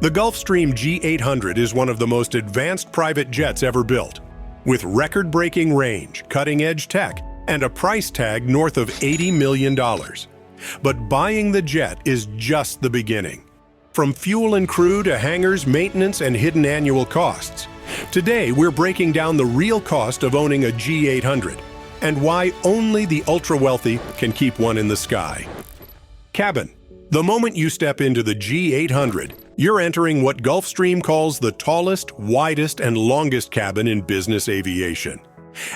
The Gulfstream G-800 is one of the most advanced private jets ever built, with record-breaking range, cutting-edge tech, and a price tag north of $80 million. But buying the jet is just the beginning. From fuel and crew to hangars, maintenance, and hidden annual costs, today we're breaking down the real cost of owning a G-800 and why only the ultra-wealthy can keep one in the sky. Cabin. The moment you step into the G-800, you're entering what Gulfstream calls the tallest, widest, and longest cabin in business aviation.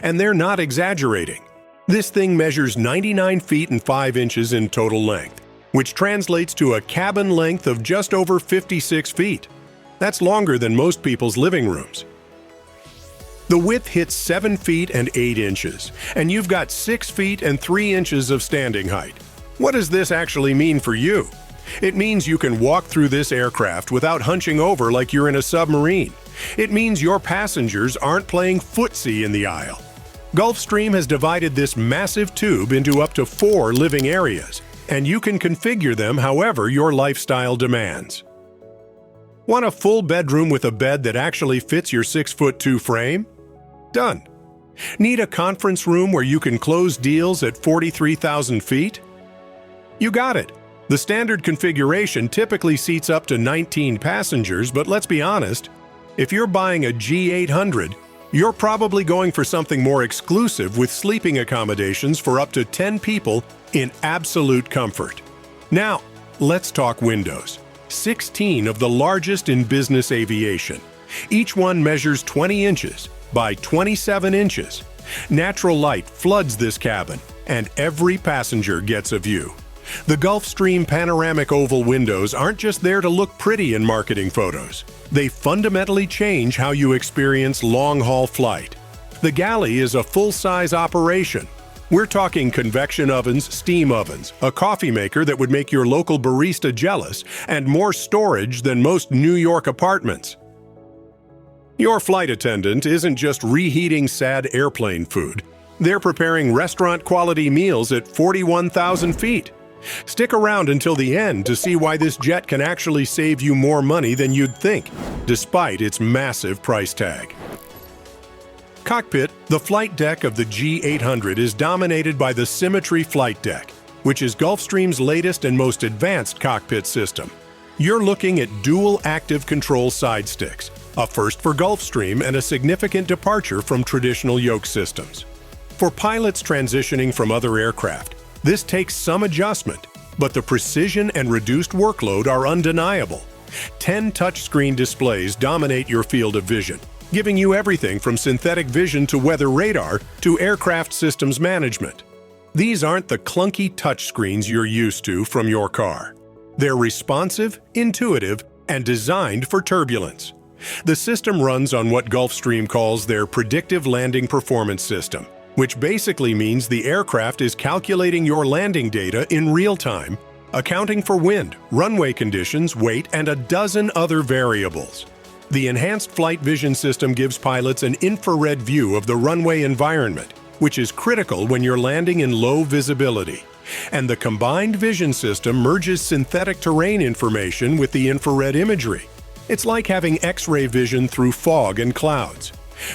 And they're not exaggerating. This thing measures 99 feet and 5 inches in total length, which translates to a cabin length of just over 56 feet. That's longer than most people's living rooms. The width hits 7 feet and 8 inches, and you've got 6 feet and 3 inches of standing height. What does this actually mean for you? It means you can walk through this aircraft without hunching over like you're in a submarine. It means your passengers aren't playing footsie in the aisle. Gulfstream has divided this massive tube into up to 4 living areas, and you can configure them however your lifestyle demands. Want a full bedroom with a bed that actually fits your 6'2" frame? Done. Need a conference room where you can close deals at 43,000 feet? You got it. The standard configuration typically seats up to 19 passengers, but let's be honest, if you're buying a G-800, you're probably going for something more exclusive with sleeping accommodations for up to 10 people in absolute comfort. Now, let's talk windows. 16 of the largest in business aviation. Each one measures 20 inches by 27 inches. Natural light floods this cabin, and every passenger gets a view. The Gulfstream panoramic oval windows aren't just there to look pretty in marketing photos. They fundamentally change how you experience long-haul flight. The galley is a full-size operation. We're talking convection ovens, steam ovens, a coffee maker that would make your local barista jealous, and more storage than most New York apartments. Your flight attendant isn't just reheating sad airplane food. They're preparing restaurant-quality meals at 41,000 feet. Stick around until the end to see why this jet can actually save you more money than you'd think, despite its massive price tag. Cockpit. The flight deck of the G-800 is dominated by the Symmetry Flight Deck, which is Gulfstream's latest and most advanced cockpit system. You're looking at dual active control side sticks, a first for Gulfstream and a significant departure from traditional yoke systems. For pilots transitioning from other aircraft, this takes some adjustment, but the precision and reduced workload are undeniable. 10 touchscreen displays dominate your field of vision, giving you everything from synthetic vision to weather radar to aircraft systems management. These aren't the clunky touchscreens you're used to from your car. They're responsive, intuitive, and designed for turbulence. The system runs on what Gulfstream calls their Predictive Landing Performance System, which basically means the aircraft is calculating your landing data in real time, accounting for wind, runway conditions, weight, and a dozen other variables. The enhanced flight vision system gives pilots an infrared view of the runway environment, which is critical when you're landing in low visibility. And the combined vision system merges synthetic terrain information with the infrared imagery. It's like having X-ray vision through fog and clouds.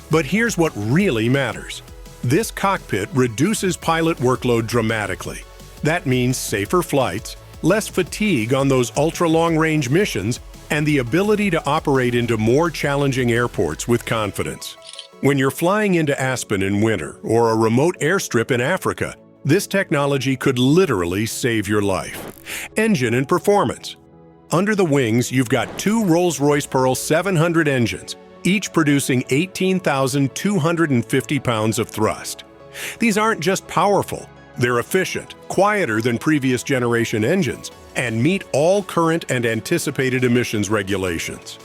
But here's what really matters. This cockpit reduces pilot workload dramatically. That means safer flights, less fatigue on those ultra-long-range missions, and the ability to operate into more challenging airports with confidence. When you're flying into Aspen in winter or a remote airstrip in Africa, this technology could literally save your life. Engine and performance. Under the wings, you've got 2 Rolls-Royce Pearl 700 engines, each producing 18,250 pounds of thrust. These aren't just powerful, they're efficient, quieter than previous generation engines, and meet all current and anticipated emissions regulations.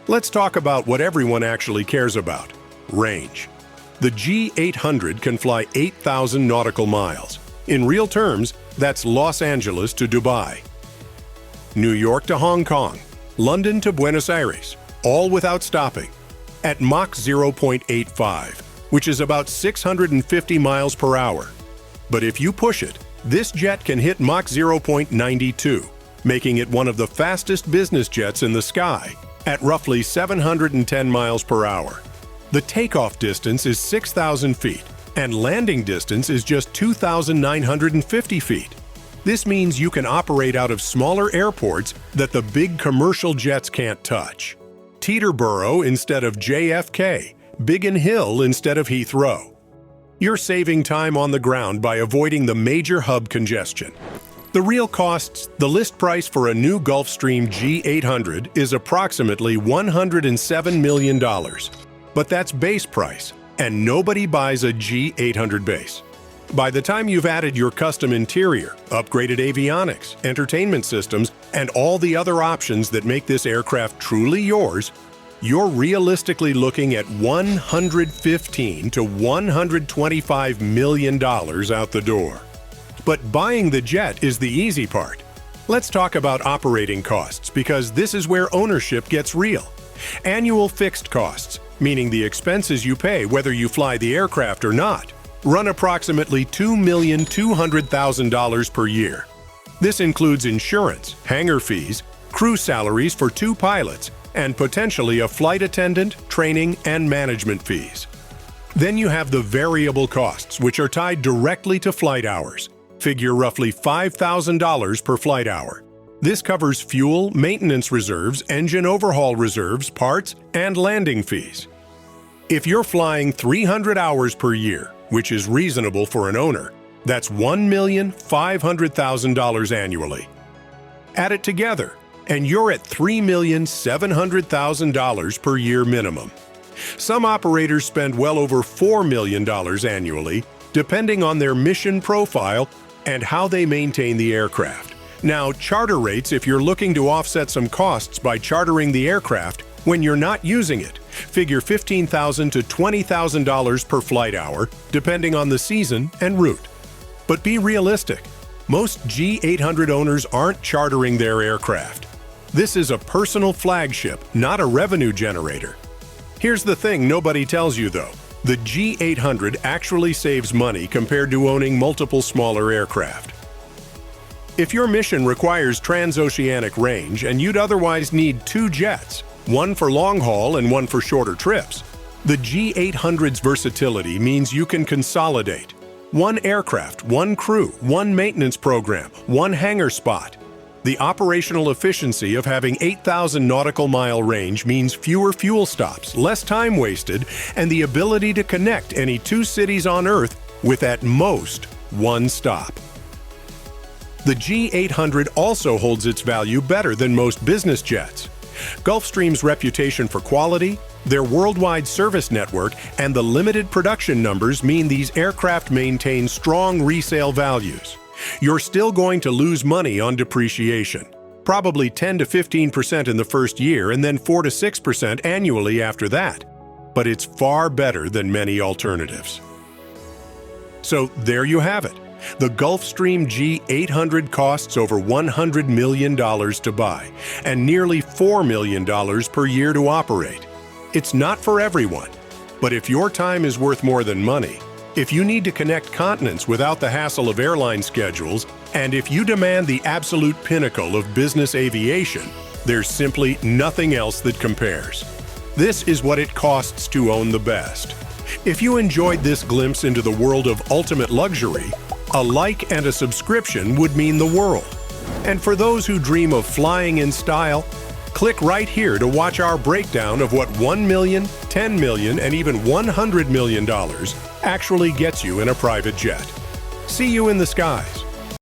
Let's talk about what everyone actually cares about: range. The G-800 can fly 8,000 nautical miles. In real terms, that's Los Angeles to Dubai, New York to Hong Kong, London to Buenos Aires, all without stopping, at Mach 0.85, which is about 650 miles per hour. But if you push it, this jet can hit Mach 0.92, making it one of the fastest business jets in the sky at roughly 710 miles per hour. The takeoff distance is 6,000 feet, and landing distance is just 2,950 feet. This means you can operate out of smaller airports that the big commercial jets can't touch. Teterboro instead of JFK, Biggin Hill instead of Heathrow. You're saving time on the ground by avoiding the major hub congestion. The real costs, the list price for a new Gulfstream G800 is approximately $107 million. But that's base price, and nobody buys a G800 base. By the time you've added your custom interior, upgraded avionics, entertainment systems, and all the other options that make this aircraft truly yours, you're realistically looking at $115 to $125 million out the door. But buying the jet is the easy part. Let's talk about operating costs, because this is where ownership gets real. Annual fixed costs, meaning the expenses you pay whether you fly the aircraft or not, run approximately $2,200,000 per year. This includes insurance, hangar fees, crew salaries for 2 pilots, and potentially a flight attendant, training, and management fees. Then you have the variable costs, which are tied directly to flight hours. Figure roughly $5,000 per flight hour. This covers fuel, maintenance reserves, engine overhaul reserves, parts, and landing fees. If you're flying 300 hours per year, which is reasonable for an owner, that's $1,500,000 annually. Add it together, and you're at $3,700,000 per year minimum. Some operators spend well over $4 million annually, depending on their mission profile and how they maintain the aircraft. Now, charter rates, if you're looking to offset some costs by chartering the aircraft when you're not using it, figure $15,000 to $20,000 per flight hour, depending on the season and route. But be realistic. Most G800 owners aren't chartering their aircraft. This is a personal flagship, not a revenue generator. Here's the thing nobody tells you though. The G800 actually saves money compared to owning multiple smaller aircraft. If your mission requires transoceanic range and you'd otherwise need 2 jets, one for long haul and one for shorter trips, the G800's versatility means you can consolidate. 1 aircraft, 1 crew, 1 maintenance program, 1 hangar spot. The operational efficiency of having 8,000 nautical mile range means fewer fuel stops, less time wasted, and the ability to connect any 2 cities on Earth with at most 1 stop. The G800 also holds its value better than most business jets. Gulfstream's reputation for quality, their worldwide service network, and the limited production numbers mean these aircraft maintain strong resale values. You're still going to lose money on depreciation, probably 10 to 15% in the first year and then 4 to 6% annually after that. But it's far better than many alternatives. So there you have it. The Gulfstream G800 costs over $100 million to buy and nearly $4 million per year to operate. It's not for everyone, but if your time is worth more than money, if you need to connect continents without the hassle of airline schedules, and if you demand the absolute pinnacle of business aviation, there's simply nothing else that compares. This is what it costs to own the best. If you enjoyed this glimpse into the world of ultimate luxury, a like and a subscription would mean the world. And for those who dream of flying in style, click right here to watch our breakdown of what $1 million, $10 million, and even $100 million actually gets you in a private jet. See you in the skies.